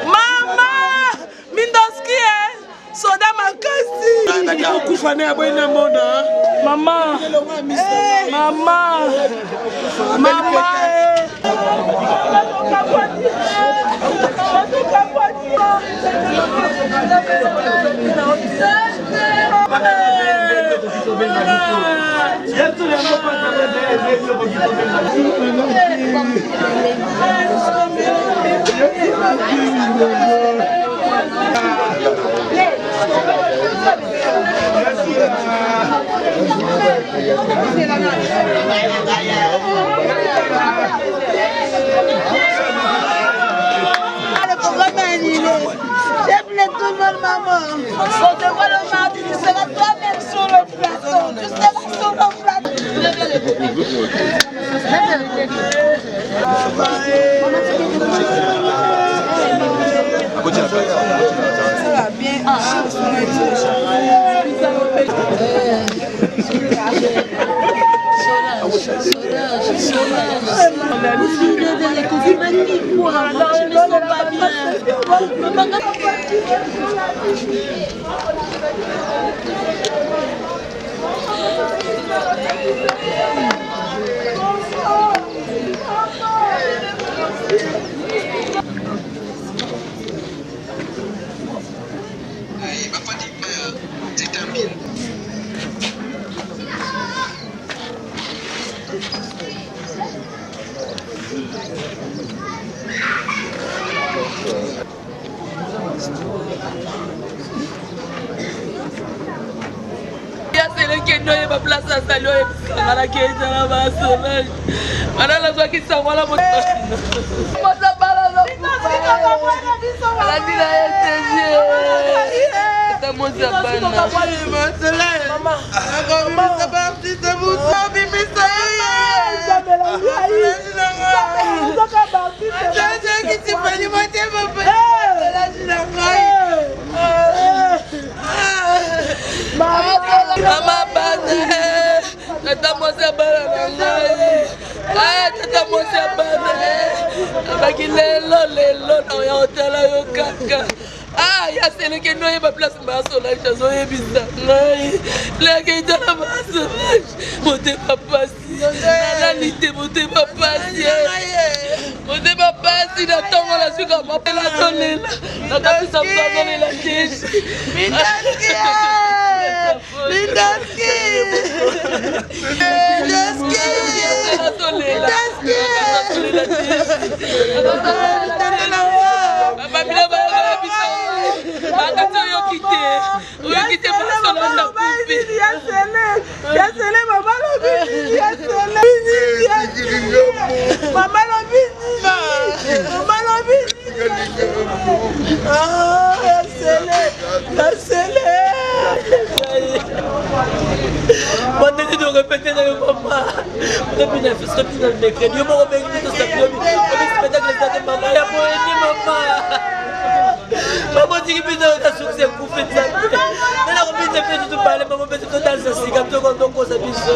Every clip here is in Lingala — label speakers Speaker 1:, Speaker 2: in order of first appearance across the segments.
Speaker 1: Mama, Mindoski, soda makasi. Mama,
Speaker 2: Le programme est annulé. J'aime tout le monde, maman. On te voit le mardi, tu seras toi-même sur le plateau. Tu seras sur le plateau. Ça va bien. Ma place à saluer à la quête de la base. Madame la joie qui s'envoie la moto. Moi, ça parle à l'homme. La vie là est séchée. C'est mon sapin. Maman, ça va petit de vous. Bibi, ça y est. Qui s'est pas dit, moi, t'es ma petite. Maman, tata mwasi abana na ngai tata mwasi abana abaki lelo na oya otala yo kaka ya seleke noyeba place basolage azoyebisa ngai leke itala basolage motema pasi nalali te motema pasi na ntongo na suka mapela tolela nakapisa msazolela jeshi Lindaski! Mandez de répéter dans le papa. Depuis le mercredi, je me remets tout ça. Je me spectacle de maman. Il y a pour aider maman. Maman dit que putain, on a succès pour faire ça. Mais la remise de fait tout parler. Maman peut tout dans ce cigare. Tout le monde ça biso.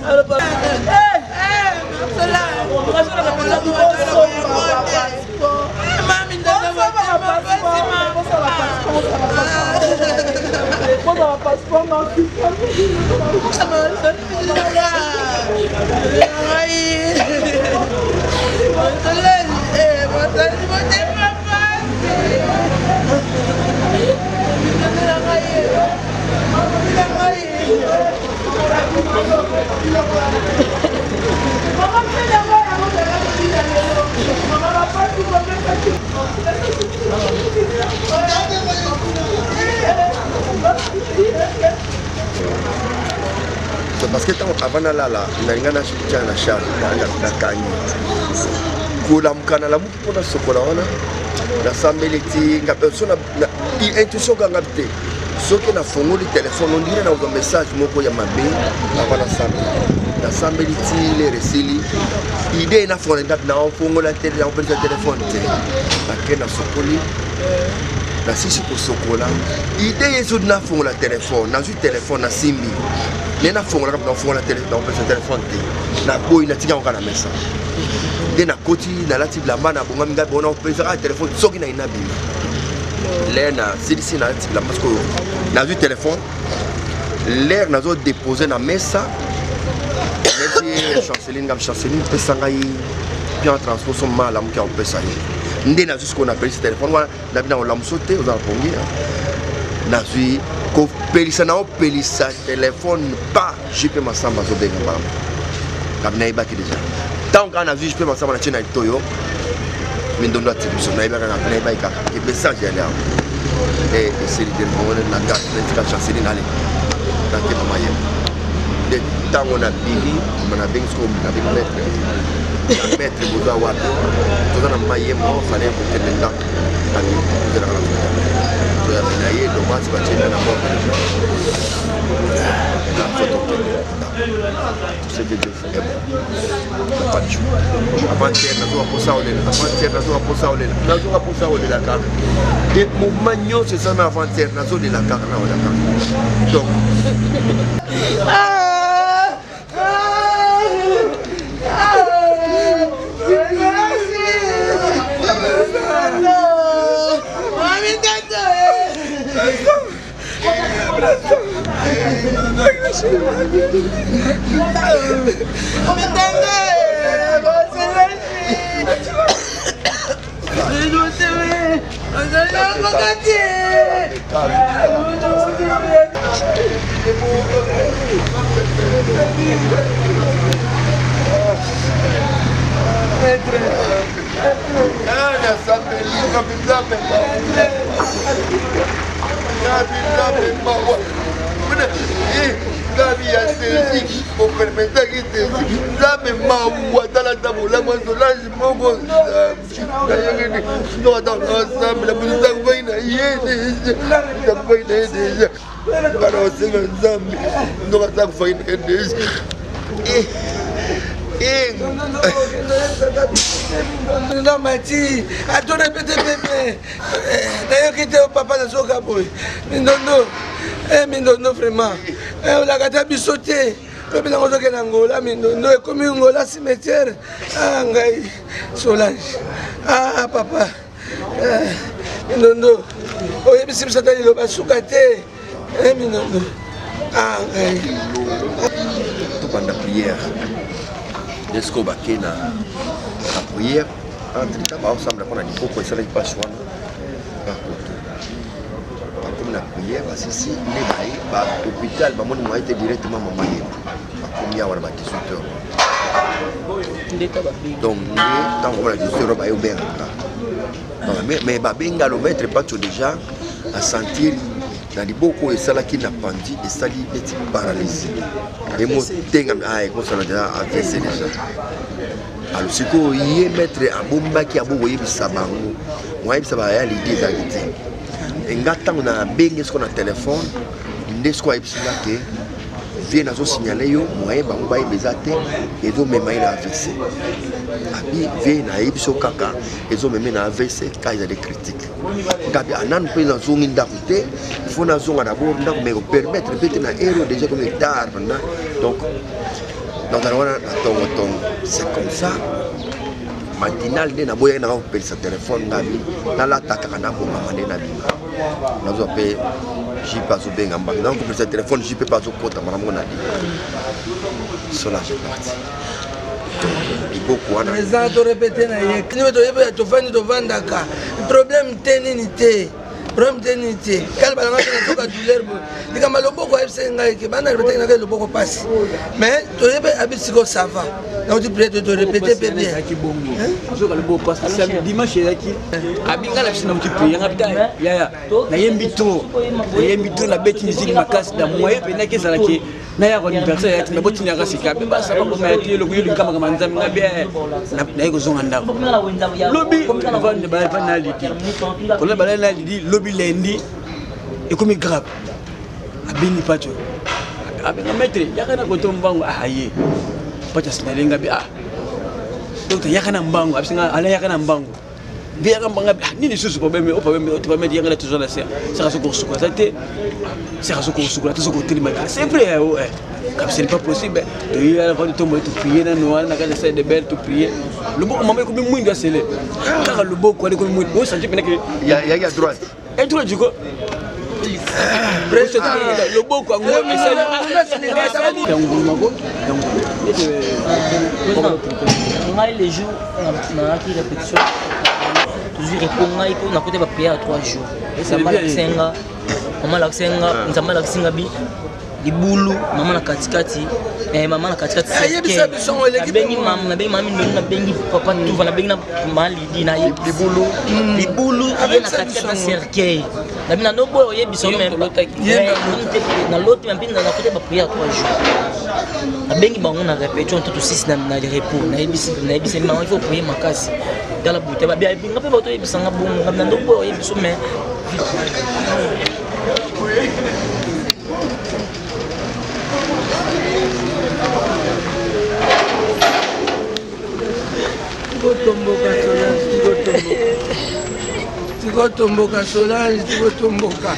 Speaker 2: Alors papa.
Speaker 3: Parce que avant la nangana chana charge na kanyi kula mkana la mtu pona sokola wana na sambeleti nga persona intuition nga bte soki na fongoli téléphone on dirait na un message moko ya mabe avant na sambeleti le resili idée na fonda na fongola télé na téléphone te na kena sokoli na sisi kosokola idée yezo na fongola téléphone na téléphone na simbi nena fongola na fongola téléphone te na boy na tika ngana mesa de na koti na lati blamba na bonga minga bona opesa téléphone soki na inabima lena sisi na lati blamba sko na téléphone l'air nazo déposer na mesa merci chanceline pesa ngai bien transport son mal am ki on pesa yi ndena jusqu'on appelle ce téléphone na bina on l'a sauté aux alpongi na zui ko pelisa na pelisa téléphone pas JP Masamba zo benga ba kabna ibaki déjà tant qu'on a vu JP Masamba na chena toyo mindondo atibiso na ibaka na ibaka ke message ya là et c'est le téléphone na carte na chanceline allez dans quel moment de temps on a bigi on a bien ce qu'on a bien mettre vous avoir tout dans le maillot moi fallait pour que maintenant à de la je vais venir donc moi c'est pas chez la mort la photo c'est que Dieu fait pas de choix avant-hier na zo pour ça on est avant-hier na zo pour ça on est na zo pour ça on est la carte et mon magnon c'est ça avant-hier na zo de la carte là on la carte donc pour permettre que ça me m'envoie dans la table la moi là je m'envoie non attends ensemble la police va déjà alors c'est ensemble nous va ça faire déjà
Speaker 1: non mati attends répéter bébé d'ailleurs qui était au papa de soka boy mindondo vraiment la gata bisoté puis la ngozo ke nangola mindondo e comme ngola cimetière ngai Solange papa mindondo oyebi simsa tali lo basuka te mindondo ngai
Speaker 3: tout pendant la prière est-ce qu'on va kena la prière entre temps ensemble on a dit pourquoi ça n'est pas choix comme la prière parce que si les bails ba hôpital ba mon moi était directement maman comme ya wala ba 18h donc tant on va 18h ba ouvert mais ba benga le maître pas déjà à sentir dans les beaucoup et ça là qui n'a pas dit et ça lui est paralysé et moi tenga ay ko ça déjà AVC déjà alors c'est que y mettre à bomba qui a beau y bisabango moi bisaba ya l'idée d'arrêter ngata on a bengi ce qu'on a téléphone ndesco ipsila ke vient à signaler yo moyen ba mba bezate ezo mema ila AVC abi vient à ipso kaka ezo mema na AVC ka il y a des critiques ngabi anan pe na zongi ndakute il faut na zonga d'abord ndako mais permettre peut-être na héros déjà comme tard donc c'est comme ça matinal de na boya na opel sa téléphone ngabi na la taka na bomba mane na bima nazo pe jipa zo benga mba donc pour sa téléphone jipe pas zo kota maramongo na di cela c'est parti il beaucoup ana
Speaker 1: les gens to répéter na ye ni to yeba to fani to vandaka problème ténité problème ténité kala bana na to ka douleur bo dikama loboko FC ngai ke bana répéter na ke loboko passe mais to yeba abisiko ça va donc tu peux te répéter bébé
Speaker 4: zo ka loboko passe samedi dimanche yaki abinga la pisina mtu pe yanga bita ya na yembi to na beti musique makasi da moyen pe na ke sala ke na ya ko ni personne ya tina boti nyaka sika be ba sababu ma ya tilo kuyulu kama kama nzami ngabe na iko zonga ndako lobi vande ba na lidi ko le ba na lidi lobi lendi ikomi grave abini pacho abinga maître yakana ko to mbango ahaye pacha sinalenga be docteur yakana mbango abisinga ala yakana mbango bien ni les choses problème au problème tu vas me dire toujours la serre ça reste course quoi ça c'est reste course quoi tout ce côté c'est vrai comme c'est pas possible il y a avant de tomber tout prier dans noir na quand essayer de belle tout prier le beau maman comme moins doit sceller car le beau quoi comme moins ça dit que
Speaker 3: il y a droite
Speaker 4: et droit du coup le beau quoi moi mais ça
Speaker 5: les jours on a qui répétition toujours répondre il faut côté prière à 3 jours ça m'a senga maman la senga nzamba la senga bi libulu maman na katikati maman na katikati bengi maman na bengi mami na bengi papa tu na bengi na mali di na libulu na katikati cercueil na bina no boy oyebiso même na l'autre même na côté ba prière 3 jours na bengi bango na répétition tout 6 na repos na yebisi maman il faut prier makasi dans la bouteille ba bien ngape ba to yebisa ngabongo na no boy oyebiso même
Speaker 1: Tikotomboka Solange, tikotomboka.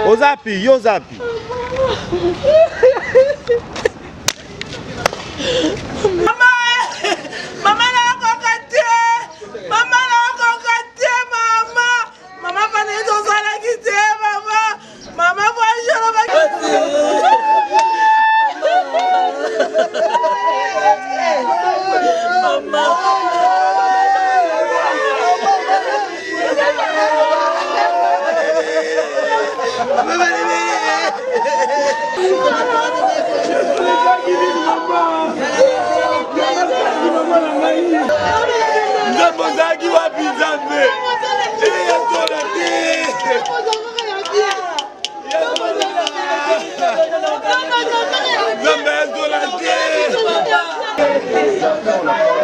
Speaker 6: Ozapi, yo zapi.
Speaker 3: Não,